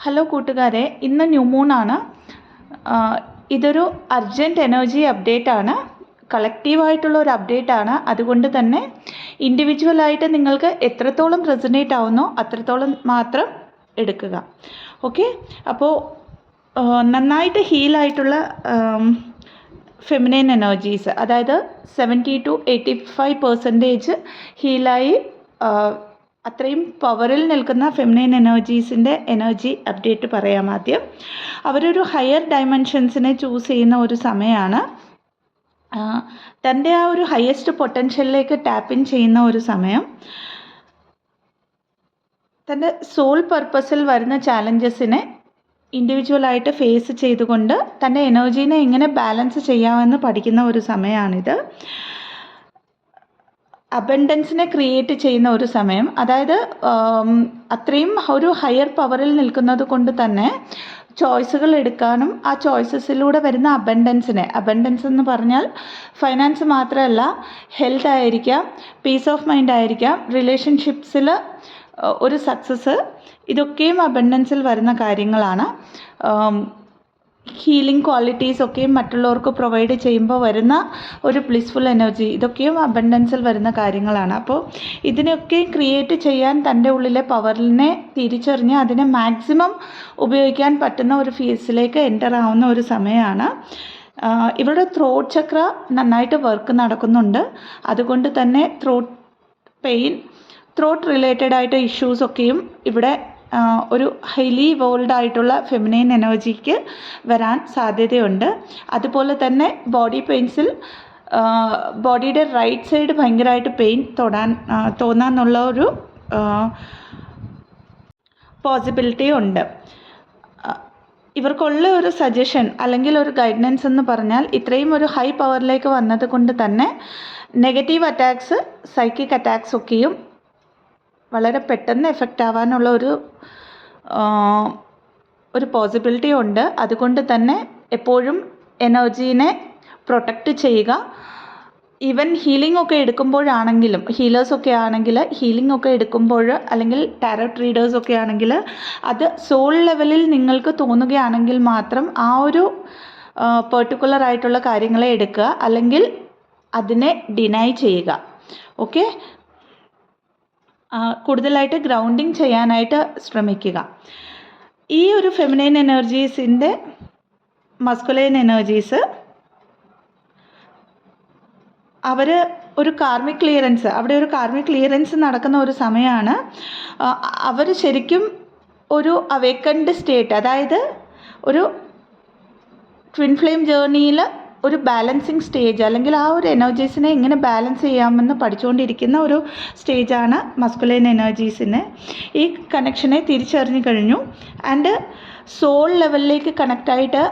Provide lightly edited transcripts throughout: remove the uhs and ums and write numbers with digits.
Hello കൂട്ടുകാരെ, ഇന്ന് new മൂണാണ്. ഇതൊരു അർജൻറ്റ് എനർജി അപ്ഡേറ്റ് ആണ്. കളക്റ്റീവായിട്ടുള്ള ഒരു അപ്ഡേറ്റ് ആണ്. അതുകൊണ്ട് തന്നെ ഇൻഡിവിജ്വലായിട്ട് നിങ്ങൾക്ക് എത്രത്തോളം റെസൊനേറ്റ് ആവുന്നോ അത്രത്തോളം മാത്രം എടുക്കുക. ഓക്കെ, അപ്പോൾ നന്നായിട്ട് ഹീലായിട്ടുള്ള ഫെമിനൈൻ എനർജീസ്, അതായത് 70 to 85% ഹീലായി അത്രയും പവറിൽ നിൽക്കുന്ന ഫെമിനൈൻ എനർജീസിൻ്റെ എനർജി അപ്ഡേറ്റ് പറയാം. ആദ്യം അവരൊരു ഹയർ ഡയമെൻഷൻസിനെ ചൂസ് ചെയ്യുന്ന ഒരു സമയമാണ്. തൻ്റെ ആ ഒരു ഹയസ്റ്റ് പൊട്ടൻഷ്യലിലേക്ക് ടാപ്പ് ഇൻ ചെയ്യുന്ന ഒരു സമയം. തൻ്റെ സോൾ പർപ്പസിൽ വരുന്ന ചാലഞ്ചസിനെ ഇൻഡിവിജ്വലായിട്ട് ഫേസ് ചെയ്തുകൊണ്ട് തൻ്റെ എനർജീനെ എങ്ങനെ ബാലൻസ് ചെയ്യാമെന്ന് പഠിക്കുന്ന ഒരു സമയമാണിത്. അബൻഡൻസിനെ ക്രിയേറ്റ് ചെയ്യുന്ന ഒരു സമയം. അതായത് അത്രയും ഒരു ഹയർ പവറിൽ നിൽക്കുന്നത് കൊണ്ട് തന്നെ ചോയ്സുകൾ എടുക്കാനും ആ ചോയ്സസിലൂടെ വരുന്ന അബൻഡൻസ് എന്ന് പറഞ്ഞാൽ ഫൈനാൻസ് മാത്രമല്ല, ഹെൽത്ത് ആയിരിക്കാം, പീസ് ഓഫ് മൈൻഡ് ആയിരിക്കാം, റിലേഷൻഷിപ്സിൽ ഒരു സക്സസ്, ഇതൊക്കെയും അബൻഡൻസിൽ വരുന്ന കാര്യങ്ങളാണ്. ഹീലിംഗ് ക്വാളിറ്റീസൊക്കെയും മറ്റുള്ളവർക്ക് പ്രൊവൈഡ് ചെയ്യുമ്പോൾ വരുന്ന ഒരു ബ്ലിസ്ഫുൾ എനർജി, ഇതൊക്കെയും അബൻഡൻസിൽ വരുന്ന കാര്യങ്ങളാണ്. അപ്പോൾ ഇതിനൊക്കെ ക്രിയേറ്റ് ചെയ്യാൻ തൻ്റെ ഉള്ളിലെ പവറിനെ തിരിച്ചറിഞ്ഞ് അതിനെ മാക്സിമം ഉപയോഗിക്കാൻ പറ്റുന്ന ഒരു ഫേസിലേക്ക് എൻ്റർ ആവുന്ന ഒരു സമയമാണ്. ഇവിടെ ത്രോട്ട് ചക്ര നന്നായിട്ട് വർക്ക് നടക്കുന്നുണ്ട്. അതുകൊണ്ട് തന്നെ ത്രോട്ട് റിലേറ്റഡ് ആയിട്ട് ഇഷ്യൂസൊക്കെയും ഇവിടെ ഒരു ഹൈലി ഇവോൾവ് ആയിട്ടുള്ള ഫെമിനൈൻ എനർജിക്ക് വരാൻ സാധ്യതയുണ്ട്. അതുപോലെ തന്നെ ബോഡി പെയിൻസിൽ ബോഡിയുടെ റൈറ്റ് സൈഡ് ഭയങ്കരമായിട്ട് പെയിൻ തോന്നാന്നുള്ള ഒരു പോസിബിലിറ്റി ഉണ്ട്. ഇവർക്കുള്ള ഒരു സജഷൻ അല്ലെങ്കിൽ ഒരു ഗൈഡൻസ് എന്ന് പറഞ്ഞാൽ, ഇത്രയും ഒരു ഹൈ പവറിലേക്ക് വന്നത് കൊണ്ട് തന്നെ നെഗറ്റീവ് അറ്റാക്സ്, സൈക്കിക് അറ്റാക്സ് ഒക്കെയും വളരെ പെട്ടെന്ന് എഫക്റ്റ് ആവാനുള്ള ഒരു പോസിബിലിറ്റി ഉണ്ട്. അതുകൊണ്ട് തന്നെ എപ്പോഴും എനർജീനെ പ്രൊട്ടക്റ്റ് ചെയ്യുക. ഈവൻ ഹീലിംഗ് ഒക്കെ എടുക്കുമ്പോഴാണെങ്കിലും, ഹീലേഴ്സൊക്കെ ആണെങ്കിൽ ഹീലിംഗ് ഒക്കെ എടുക്കുമ്പോൾ, അല്ലെങ്കിൽ ടാരോട്ട് റീഡേഴ്സൊക്കെ ആണെങ്കിൽ അത് സോൾ ലെവലിൽ നിങ്ങൾക്ക് തോന്നുകയാണെങ്കിൽ മാത്രം ആ ഒരു പെർട്ടിക്കുലർ ആയിട്ടുള്ള കാര്യങ്ങളെ എടുക്കുക, അല്ലെങ്കിൽ അതിനെ ഡിനൈ ചെയ്യുക. ഓക്കെ, കൂടുതലായിട്ട് ഗ്രൗണ്ടിങ് ചെയ്യാനായിട്ട് ശ്രമിക്കുക. ഈ ഒരു ഫെമിനൈൻ എനർജീസിൻ്റെ മസ്കുലൈൻ എനർജീസ് അവിടെ ഒരു കാർമിക് ക്ലിയറൻസ് നടക്കുന്ന ഒരു സമയമാണ്. അവർ ശരിക്കും ഒരു അവേക്കൻഡ് സ്റ്റേറ്റ്, അതായത് ഒരു ട്വിൻ ഫ്ലെയിം ജേർണിയിൽ ഒരു ബാലൻസിങ് സ്റ്റേജ്, അല്ലെങ്കിൽ ആ ഒരു എനർജീസിനെ എങ്ങനെ ബാലൻസ് ചെയ്യാമെന്ന് പഠിച്ചുകൊണ്ടിരിക്കുന്ന ഒരു സ്റ്റേജാണ് മസ്കുലൈൻ എനർജീസിന്. ഈ കണക്ഷനെ തിരിച്ചറിഞ്ഞു കഴിഞ്ഞു. ആൻഡ് സോൾ ലെവലിലേക്ക് കണക്റ്റായിട്ട്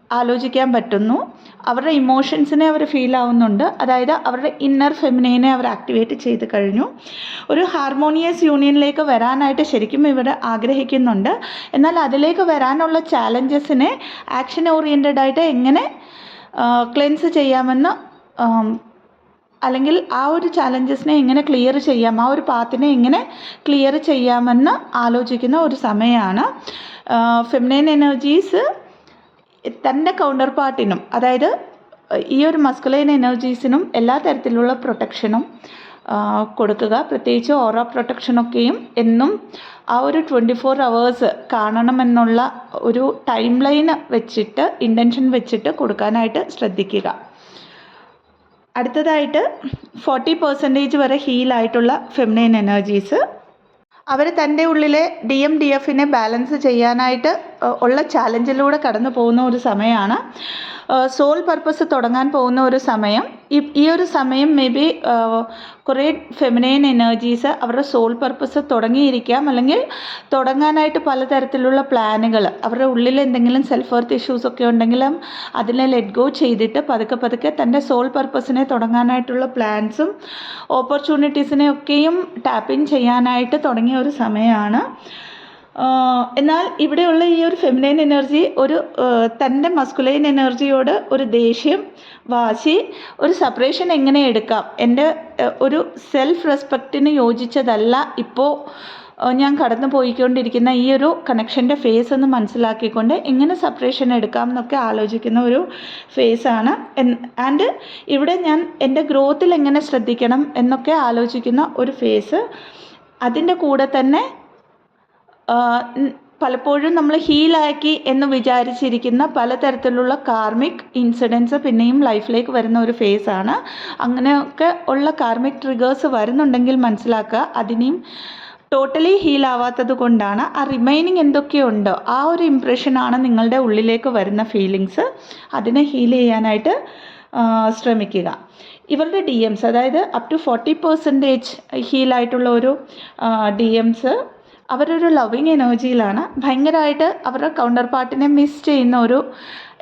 ആലോചിക്കാൻ പറ്റുന്നു. അവരുടെ ഇമോഷൻസിനെ അവർ ഫീൽ ആവുന്നുണ്ട്. അതായത് അവരുടെ ഇന്നർ ഫെമിനൈനെ അവർ ആക്ടിവേറ്റ് ചെയ്ത് കഴിഞ്ഞു. ഒരു ഹാർമോണിയസ് യൂണിയനിലേക്ക് വരാനായിട്ട് ശരിക്കും ഇവർ ആഗ്രഹിക്കുന്നുണ്ട്. എന്നാൽ അതിലേക്ക് വരാനുള്ള ചാലഞ്ചസിനെ ആക്ഷൻ ഓറിയൻറ്റഡ് ആയിട്ട് എങ്ങനെ ക്ലെൻസ് ചെയ്യാമെന്ന്, അല്ലെങ്കിൽ ആ ഒരു ചാലഞ്ചസിനെ എങ്ങനെ ക്ലിയർ ചെയ്യാം, ആ ഒരു പാത്തിനെ എങ്ങനെ ക്ലിയർ ചെയ്യാമെന്ന് ആലോചിക്കുന്ന ഒരു സമയമാണ്. ഫെമിനൈൻ എനർജീസ് തൻ്റെ കൗണ്ടർ പാർട്ടിനും, അതായത് ഈ ഒരു മസ്കുലൈൻ എനർജീസിനും എല്ലാ തരത്തിലുള്ള പ്രൊട്ടക്ഷനും കൊടുക്കുക. പ്രത്യേകിച്ച് ഓറ പ്രൊട്ടക്ഷനൊക്കെയും എന്നും ആ ഒരു 24 hours കാണണമെന്നുള്ള ഒരു ടൈം ലൈൻ വെച്ചിട്ട്, ഇൻറ്റൻഷൻ വെച്ചിട്ട് കൊടുക്കാനായിട്ട് ശ്രദ്ധിക്കുക. അടുത്തതായിട്ട് 40% വരെ ഹീലായിട്ടുള്ള ഫെമിനൈൻ എനർജീസ്, അവർ തൻ്റെ ഉള്ളിലെ DMDFനെ ബാലൻസ് ചെയ്യാനായിട്ട് ഉള്ള ചാലഞ്ചിലൂടെ കടന്നു പോകുന്ന ഒരു സമയമാണ്. സോൾ പർപ്പസ് തുടങ്ങാൻ പോകുന്ന ഒരു സമയം. ഈ ഒരു സമയം മേ ബി കുറേ ഫെമിനൈൻ എനർജീസ് അവരുടെ സോൾ പർപ്പസ് തുടങ്ങിയിരിക്കാം, അല്ലെങ്കിൽ തുടങ്ങാനായിട്ട് പലതരത്തിലുള്ള പ്ലാനുകൾ, അവരുടെ ഉള്ളിൽ എന്തെങ്കിലും സെൽഫ് വർത്ത് ഇഷ്യൂസൊക്കെ ഉണ്ടെങ്കിലും അതിനെ ലെറ്റ് ഗോ ചെയ്തിട്ട് പതുക്കെ തൻ്റെ സോൾ പർപ്പസിനെ തുടങ്ങാനായിട്ടുള്ള പ്ലാൻസും ഓപ്പർച്യൂണിറ്റീസിനെ ഒക്കെയും ടാപ്പ് ഇൻ ചെയ്യാനായിട്ട് തുടങ്ങിയ ഒരു സമയമാണ്. എന്നാൽ ഇവിടെയുള്ള ഈ ഒരു ഫെമിനൈൻ എനർജി ഒരു തൻ്റെ മസ്കുലൈൻ എനർജിയോട് ഒരു ദേഷ്യം, വാശി, ഒരു സെപ്പറേഷൻ എങ്ങനെ എടുക്കാം, എൻ്റെ ഒരു സെൽഫ് റെസ്പെക്റ്റിന് യോജിച്ചതല്ല ഇപ്പോൾ ഞാൻ കടന്നു പോയിക്കൊണ്ടിരിക്കുന്ന ഈ ഒരു കണക്ഷൻ്റെ ഫേസ് ഒന്ന് മനസ്സിലാക്കിക്കൊണ്ട് എങ്ങനെ സെപ്പറേഷൻ എടുക്കാം എന്നൊക്കെ ആലോചിക്കുന്ന ഒരു ഫേസാണ്. ആൻഡ് ഇവിടെ ഞാൻ എൻ്റെ ഗ്രോത്തിൽ എങ്ങനെ ശ്രദ്ധിക്കണം എന്നൊക്കെ ആലോചിക്കുന്ന ഒരു ഫേസ്. അതിൻ്റെ കൂടെ തന്നെ പലപ്പോഴും നമ്മൾ ഹീലാക്കി എന്ന് വിചാരിച്ചിരിക്കുന്ന പലതരത്തിലുള്ള കാർമിക് ഇൻസിഡൻസ് പിന്നെയും ലൈഫിലേക്ക് വരുന്ന ഒരു ഫേസാണ്. അങ്ങനെയൊക്കെ ഉള്ള കാർമിക് ട്രിഗേഴ്സ് വരുന്നുണ്ടെങ്കിൽ മനസ്സിലാക്കുക അതിനെയും ടോട്ടലി ഹീലാവാത്തത് കൊണ്ടാണ്. ആ റിമൈനിങ് എന്തൊക്കെയുണ്ടോ ആ ഒരു ഇംപ്രഷനാണ് നിങ്ങളുടെ ഉള്ളിലേക്ക് വരുന്ന ഫീലിങ്സ്. അതിനെ ഹീൽ ചെയ്യാനായിട്ട് ശ്രമിക്കുക. ഇവരുടെ DMs, അതായത് അപ് ടു 40% ഹീലായിട്ടുള്ള ഒരു DMs അവരൊരു ലവിങ് എനർജിയിലാണ്. ഭയങ്കരമായിട്ട് അവരുടെ കൗണ്ടർ പാർട്ടിനെ മിസ് ചെയ്യുന്ന ഒരു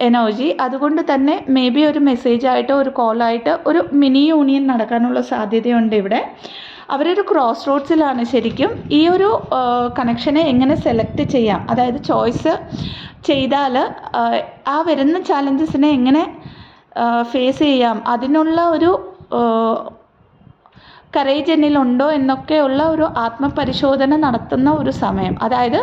എനർജി. അതുകൊണ്ട് തന്നെ മേ ബി ഒരു മെസ്സേജായിട്ടോ ഒരു കോളായിട്ട് ഒരു മിനി യൂണിയൻ നടക്കാനുള്ള സാധ്യതയുണ്ട് ഇവിടെ. അവരൊരു ക്രോസ് റോഡ്സിലാണ് ശരിക്കും. ഈ ഒരു കണക്ഷനെ എങ്ങനെ സെലക്ട് ചെയ്യാം, അതായത് ചോയ്സ് ചെയ്താൽ ആ വരുന്ന ചാലഞ്ചസിനെ എങ്ങനെ ഫേസ് ചെയ്യാം, അതിനുള്ള ഒരു കറേജ് എന്നിലുണ്ടോ എന്നൊക്കെയുള്ള ഒരു ആത്മപരിശോധന നടത്തുന്ന ഒരു സമയം. അതായത്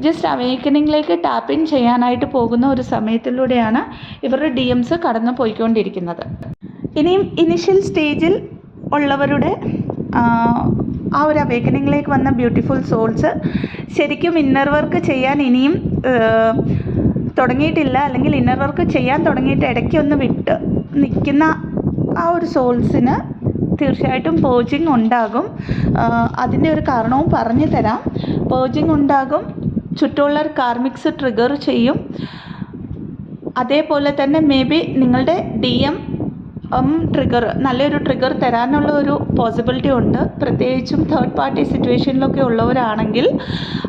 ജസ്റ്റ് അവേക്കനിങ്ങിലേക്ക് ടാപ്പ് ഇൻ ചെയ്യാനായിട്ട് പോകുന്ന ഒരു സമയത്തിലൂടെയാണ് ഇവരുടെ DMs കടന്നു പോയിക്കൊണ്ടിരിക്കുന്നത്. ഇനിയും ഇനിഷ്യൽ സ്റ്റേജിൽ ഉള്ളവരുടെ ആ ഒരു അവേക്കനിങ്ങിലേക്ക് വന്ന ബ്യൂട്ടിഫുൾ സോൾസ് ശരിക്കും ഇന്നർ വർക്ക് ചെയ്യാൻ ഇനിയും തുടങ്ങിയിട്ടില്ല, അല്ലെങ്കിൽ ഇന്നർ വർക്ക് ചെയ്യാൻ തുടങ്ങിയിട്ട് ഇടയ്ക്ക് ഒന്ന് വിട്ട് നിൽക്കുന്ന ആ ഒരു സോൾസിന് തീർച്ചയായിട്ടും പേർജിങ് ഉണ്ടാകും. അതിൻ്റെ ഒരു കാരണവും പറഞ്ഞു തരാം. പേർജിങ് ഉണ്ടാകും, ചുറ്റുമുള്ള കാർമിക്സ് ട്രിഗർ ചെയ്യും. അതേപോലെ തന്നെ മേ ബി നിങ്ങളുടെ DM ട്രിഗർ നല്ലൊരു ട്രിഗർ തരാനുള്ള ഒരു പോസിബിലിറ്റി ഉണ്ട്. പ്രത്യേകിച്ചും തേർഡ് പാർട്ടി സിറ്റുവേഷനിലൊക്കെ ഉള്ളവരാണെങ്കിൽ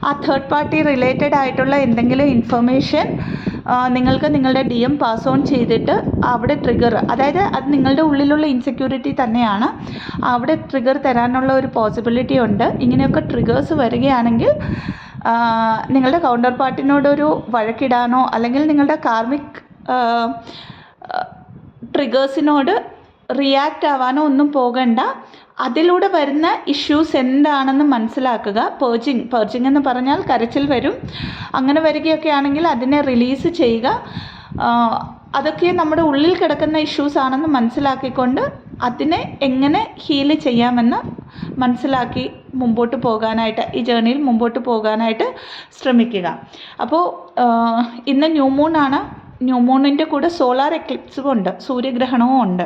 ആ തേർഡ് പാർട്ടി റിലേറ്റഡ് ആയിട്ടുള്ള എന്തെങ്കിലും ഇൻഫർമേഷൻ നിങ്ങൾക്ക് നിങ്ങളുടെ DM പാസ് ഓൺ ചെയ്തിട്ട് അവിടെ ട്രിഗർ, അതായത് അത് നിങ്ങളുടെ ഉള്ളിലുള്ള ഇൻസെക്യൂരിറ്റി തന്നെയാണ്, അവിടെ ട്രിഗർ തരാനുള്ള ഒരു പോസിബിലിറ്റി ഉണ്ട്. ഇങ്ങനെയൊക്കെ ട്രിഗേഴ്സ് വരികയാണെങ്കിൽ നിങ്ങളുടെ കൗണ്ടർ പാർട്ടിനോടൊരു വഴക്കിടാനോ അല്ലെങ്കിൽ നിങ്ങളുടെ കാർമിക് ട്രിഗേഴ്സിനോട് റിയാക്റ്റ് ആവാനോ ഒന്നും പോകണ്ട. അതിലൂടെ വരുന്ന ഇഷ്യൂസ് എന്താണെന്ന് മനസ്സിലാക്കുക. പേർജിങ് എന്ന് പറഞ്ഞാൽ കരച്ചിൽ വരും. അങ്ങനെ വരികയൊക്കെ ആണെങ്കിൽ അതിനെ റിലീസ് ചെയ്യുക. അതൊക്കെ നമ്മുടെ ഉള്ളിൽ കിടക്കുന്ന ഇഷ്യൂസ് ആണെന്ന് മനസ്സിലാക്കിക്കൊണ്ട് അതിനെ എങ്ങനെ ഹീൽ ചെയ്യാമെന്ന് മനസ്സിലാക്കി മുമ്പോട്ട് പോകാനായിട്ട്, ഈ ജേർണിയിൽ മുമ്പോട്ട് പോകാനായിട്ട് ശ്രമിക്കുക. അപ്പോൾ ഇന്ന് ന്യൂ മൂണാണ്. ന്യൂ മൂണിൻ്റെ കൂടെ സോളാർ എക്ലിപ്സും ഉണ്ട്, സൂര്യഗ്രഹണവും ഉണ്ട്.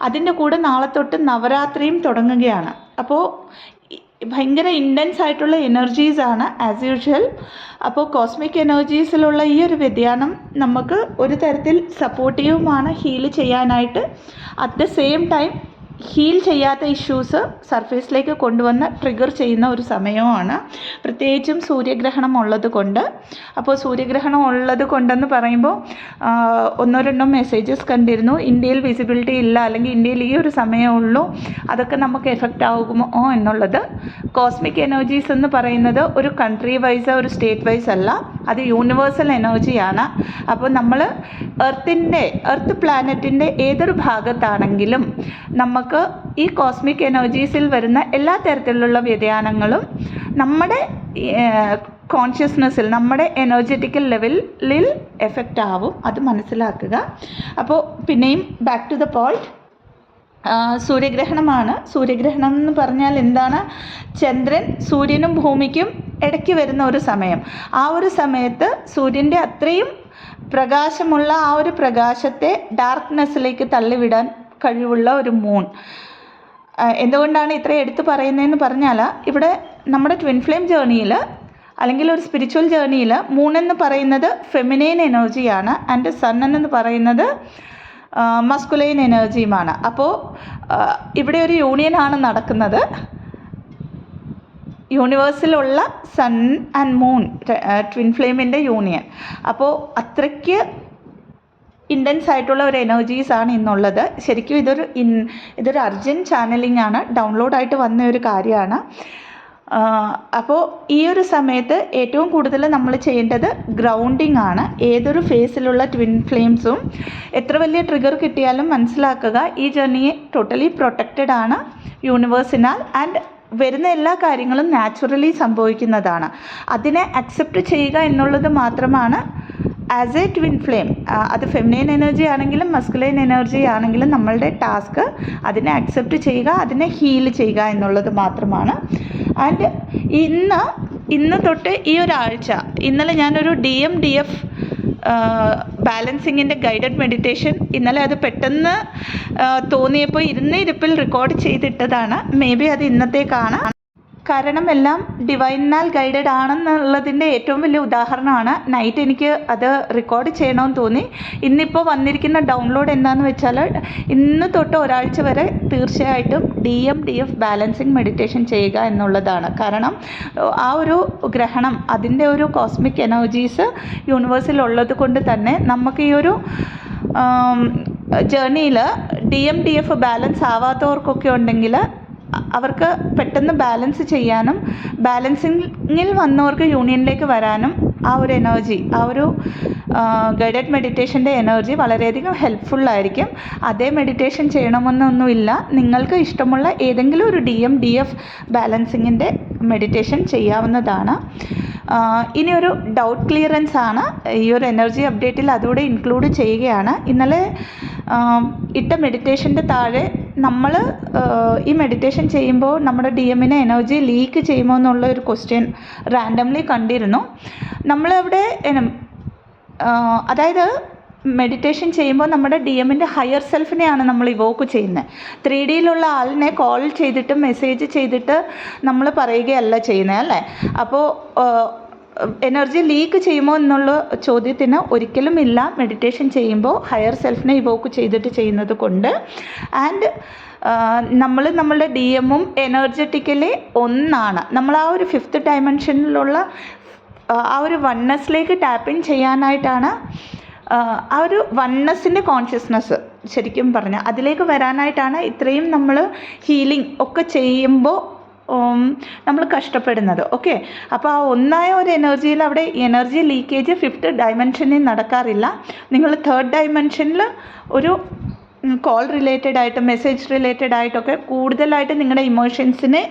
അതിൻ്റെ കൂടെ നാളെ തൊട്ട് നവരാത്രിയും തുടങ്ങുകയാണ്. അപ്പോൾ ഭയങ്കര ഇൻറ്റൻസ് ആയിട്ടുള്ള എനർജീസാണ് ആസ് യൂഷ്വൽ. അപ്പോൾ കോസ്മിക് എനർജീസിലുള്ള ഈ ഒരു വ്യതിയാനം നമുക്ക് ഒരു തരത്തിൽ സപ്പോർട്ടീവുമാണ് ഹീൽ ചെയ്യാനായിട്ട്. At the same time heal ചെയ്യാത്ത ഇഷ്യൂസ് സർഫേസിലേക്ക് കൊണ്ടുവന്ന് ട്രിഗർ ചെയ്യുന്ന ഒരു സമയമാണ്, പ്രത്യേകിച്ചും സൂര്യഗ്രഹണം ഉള്ളത് കൊണ്ട്. അപ്പോൾ സൂര്യഗ്രഹണം ഉള്ളത് കൊണ്ടെന്ന് പറയുമ്പോൾ ഒന്നോ രണ്ടോ മെസ്സേജസ് കണ്ടിരുന്നു, ഇന്ത്യയിൽ വിസിബിലിറ്റി ഇല്ല, അല്ലെങ്കിൽ ഇന്ത്യയിൽ ഈ ഒരു സമയമേ ഉള്ളൂ, അതൊക്കെ നമുക്ക് എഫക്റ്റ് ആകുമോ എന്നുള്ളത്. കോസ്മിക് എനർജീസ് എന്ന് പറയുന്നത് ഒരു കൺട്രി വൈസ് ഒരു സ്റ്റേറ്റ് വൈസ് അല്ല, അത് യൂണിവേഴ്സൽ എനർജിയാണ്. അപ്പോൾ നമ്മൾ എർത്ത് പ്ലാനറ്റിൻ്റെ ഏതൊരു ഭാഗത്താണെങ്കിലും നമുക്ക് ഈ കോസ്മിക് എനർജീസിൽ വരുന്ന എല്ലാ തരത്തിലുള്ള വ്യതിയാനങ്ങളും നമ്മുടെ കോൺഷ്യസ്നെസ്സിൽ, നമ്മുടെ എനർജറ്റിക്കൽ ലെവലിൽ എഫക്റ്റ് ആവും. അത് മനസ്സിലാക്കുക. അപ്പോൾ പിന്നെയും ബാക്ക് ടു ദ പോയിന്റ്, സൂര്യഗ്രഹണമാണ്. സൂര്യഗ്രഹണം എന്ന് പറഞ്ഞാൽ എന്താണ്? ചന്ദ്രൻ സൂര്യനും ഭൂമിക്കും ഇടയ്ക്ക് വരുന്ന ഒരു സമയം. ആ ഒരു സമയത്ത് സൂര്യൻ്റെ അത്രയും പ്രകാശമുള്ള ആ ഒരു പ്രകാശത്തെ ഡാർക്ക്നെസ്സിലേക്ക് തള്ളിവിടാൻ കഴിവുള്ള ഒരു മൂൺ. എന്തുകൊണ്ടാണ് ഇത്രയും എടുത്ത് പറയുന്നതെന്ന് പറഞ്ഞാൽ, ഇവിടെ നമ്മുടെ ട്വിൻ ഫ്ലെയിം ജേർണിയിൽ അല്ലെങ്കിൽ ഒരു സ്പിരിച്വൽ ജേർണിയിൽ മൂൺ എന്ന് പറയുന്നത് ഫെമിനൈൻ എനർജിയാണ്, ആൻഡ് സൺ എന്ന് പറയുന്നത് മസ്കുലൈൻ എനർജിയുമാണ്. അപ്പോൾ ഇവിടെ ഒരു യൂണിയനാണ് നടക്കുന്നത്, യൂണിവേഴ്സിലുള്ള സൺ ആൻഡ് മൂൺ ട്വിൻ ഫ്ലെയിമിൻ്റെ യൂണിയൻ. അപ്പോൾ അത്രയ്ക്ക് ഇൻറ്റൻസ് ആയിട്ടുള്ള ഒരു എനർജീസാണ് ഇന്നുള്ളത്. ശരിക്കും ഇതൊരു അർജൻറ്റ് ചാനലിംഗ് ആണ്, ഡൗൺലോഡായിട്ട് വന്ന ഒരു കാര്യമാണ്. അപ്പോൾ ഈ ഒരു സമയത്ത് ഏറ്റവും കൂടുതൽ നമ്മൾ ചെയ്യേണ്ടത് ഗ്രൗണ്ടിങ് ആണ്. ഏതൊരു ഫേസിലുള്ള ട്വിൻ ഫ്ലെയിംസും എത്ര വലിയ ട്രിഗർ കിട്ടിയാലും മനസ്സിലാക്കുക, ഈ ജേർണിയെ ടോട്ടലി പ്രൊട്ടക്റ്റഡ് ആണ് യൂണിവേഴ്സിനാൽ. ആൻഡ് വരുന്ന എല്ലാ കാര്യങ്ങളും നാച്ചുറലി സംഭവിക്കുന്നതാണ്. അതിനെ അക്സെപ്റ്റ് ചെയ്യുക എന്നുള്ളത് മാത്രമാണ് ആസ് എ ട്വിൻ ഫ്ലെയിം, അത് ഫെമിനൈൻ എനർജി ആണെങ്കിലും മസ്കുലൈൻ എനർജി ആണെങ്കിലും നമ്മളുടെ ടാസ്ക് അതിനെ അക്സെപ്റ്റ് ചെയ്യുക, അതിനെ ഹീൽ ചെയ്യുക എന്നുള്ളത് മാത്രമാണ്. ആൻഡ് ഇന്ന് തൊട്ട് ഈ ഒരാഴ്ച, ഇന്നലെ ഞാനൊരു DMDF ബാലൻസിങ്ങിൻ്റെ ഗൈഡഡ് മെഡിറ്റേഷൻ ഇന്നലെ അത് പെട്ടെന്ന് തോന്നിയപ്പോൾ ഇരുപ്പിൽ റെക്കോർഡ് ചെയ്തിട്ടതാണ്. മേ ബി അത് ഇന്നത്തേക്കാണ്. കാരണം എല്ലാം ഡിവൈനാൽ ഗൈഡഡ് ആണെന്നുള്ളതിൻ്റെ ഏറ്റവും വലിയ ഉദാഹരണമാണ്. നൈറ്റ് എനിക്ക് അത് റെക്കോർഡ് ചെയ്യണമെന്ന് തോന്നി. ഇന്നിപ്പോൾ വന്നിരിക്കുന്ന ഡൗൺലോഡ് എന്താണെന്ന് വെച്ചാൽ ഇന്ന് തൊട്ട് ഒരാഴ്ച വരെ തീർച്ചയായിട്ടും DMDF ബാലൻസിങ് മെഡിറ്റേഷൻ ചെയ്യുക എന്നുള്ളതാണ്. കാരണം ആ ഒരു ഗ്രഹണം, അതിൻ്റെ ഒരു കോസ്മിക് എനർജീസ് യൂണിവേഴ്സിൽ ഉള്ളത് കൊണ്ട് തന്നെ നമുക്ക് ഈ ഒരു ജേർണിയിൽ DMDF ബാലൻസ് ആവാത്തവർക്കൊക്കെ ഉണ്ടെങ്കിൽ അവർക്ക് പെട്ടെന്ന് ബാലൻസ് ചെയ്യാനും ബാലൻസിങ്ങിൽ വന്നവർക്ക് യൂണിയനിലേക്ക് വരാനും ആ ഒരു എനർജി, ആ ഒരു ഗൈഡഡ് മെഡിറ്റേഷൻ്റെ എനർജി വളരെയധികം ഹെൽപ്ഫുള്ളായിരിക്കും. അതേ മെഡിറ്റേഷൻ ചെയ്യണമെന്നൊന്നുമില്ല. നിങ്ങൾക്ക് ഇഷ്ടമുള്ള ഏതെങ്കിലും ഒരു DMDF ബാലൻസിങ്ങിൻ്റെ മെഡിറ്റേഷൻ ചെയ്യാവുന്നതാണ്. ഇനി ഒരു ഡൗട്ട് ക്ലിയറൻസ് ആണ് ഈ ഒരു എനർജി അപ്ഡേറ്റിൽ, അതുകൂടെ ഇൻക്ലൂഡ് ചെയ്യുകയാണ്. ഇന്നലെ ഇട്ട മെഡിറ്റേഷൻ്റെ താഴെ നമ്മൾ ഈ മെഡിറ്റേഷൻ ചെയ്യുമ്പോൾ നമ്മുടെ DMനെ എനർജി ലീക്ക് ചെയ്യുമോ എന്നുള്ള ഒരു ക്വസ്റ്റ്യൻ റാൻഡംലി കണ്ടിരുന്നു. നമ്മളവിടെ അതായത് മെഡിറ്റേഷൻ ചെയ്യുമ്പോൾ നമ്മുടെ DMൻ്റെ ഹയർ സെൽഫിനെയാണ് നമ്മൾ ഇവോക്ക് ചെയ്യുന്നത്. 3Dയിലുള്ള ആളിനെ കോൾ ചെയ്തിട്ട് മെസ്സേജ് ചെയ്തിട്ട് നമ്മൾ പറയുകയല്ല ചെയ്യുന്നത്, അല്ലേ? അപ്പോൾ എനർജി ലീക്ക് ചെയ്യുമോ എന്നുള്ള ചോദ്യത്തിന് ഒരിക്കലും ഇല്ല. മെഡിറ്റേഷൻ ചെയ്യുമ്പോൾ ഹയർ സെൽഫിനെ ഇവോക്ക് ചെയ്തിട്ട് ചെയ്യുന്നത് കൊണ്ട്. ആൻഡ് നമ്മളുടെ DMും എനർജറ്റിക്കലി ഒന്നാണ്. നമ്മൾ ആ ഒരു 5th ഡയമെൻഷനിലുള്ള ആ ഒരു വൺനെസ്സിലേക്ക് ടാപ്പിൻ ചെയ്യാനായിട്ടാണ്, ആ ഒരു വൺനെസ്സിൻ്റെ കോൺഷ്യസ്നെസ് ശരിക്കും പറഞ്ഞാൽ അതിലേക്ക് വരാനായിട്ടാണ് ഇത്രയും നമ്മൾ ഹീലിംഗ് ഒക്കെ ചെയ്യുമ്പോൾ നമ്മൾ കഷ്ടപ്പെടുന്നത്. ഓക്കെ, അപ്പോൾ ആ ഒന്നായ ഒരു എനർജിയിൽ അവിടെ എനർജി ലീക്കേജ് 5th ഡയമെൻഷനിൽ നടക്കാറില്ല. നിങ്ങൾ 3rd ഡയമെൻഷനിൽ ഒരു കോൾ റിലേറ്റഡ് ആയിട്ട് മെസ്സേജ് റിലേറ്റഡ് ആയിട്ടൊക്കെ കൂടുതലായിട്ട് നിങ്ങളുടെ ഇമോഷൻസിനെ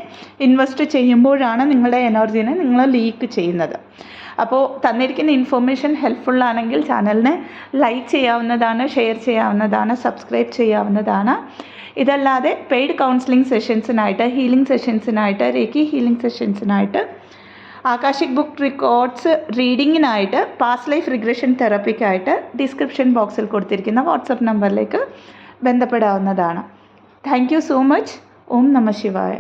ഇൻവെസ്റ്റ് ചെയ്യുമ്പോഴാണ് നിങ്ങളുടെ എനർജീനെ നിങ്ങൾ ലീക്ക് ചെയ്യുന്നത്. അപ്പോൾ തന്നിരിക്കുന്ന ഇൻഫോർമേഷൻ ഹെൽപ്ഫുള്ളാണെങ്കിൽ ചാനലിനെ ലൈക്ക് ചെയ്യാവുന്നതാണ്, ഷെയർ ചെയ്യാവുന്നതാണ്, സബ്സ്ക്രൈബ് ചെയ്യാവുന്നതാണ്. ഇതല്ലാതെ പെയ്ഡ് കൗൺസിലിംഗ് സെഷൻസിനായിട്ട്, ഹീലിംഗ് സെഷൻസിനായിട്ട്, റേക്കി ഹീലിംഗ് സെഷൻസിനായിട്ട്, ആകാശിക് ബുക്ക് റെക്കോർഡ്സ് റീഡിങ്ങിനായിട്ട്, പാസ്റ്റ് ലൈഫ് റിഗ്രഷൻ തെറപ്പിക്കായിട്ട് ഡിസ്ക്രിപ്ഷൻ ബോക്സിൽ കൊടുത്തിരിക്കുന്ന വാട്സപ്പ് നമ്പറിലേക്ക് ബന്ധപ്പെടാവുന്നതാണ്. Thank you so much. ഓം നമഃ ശിവായ.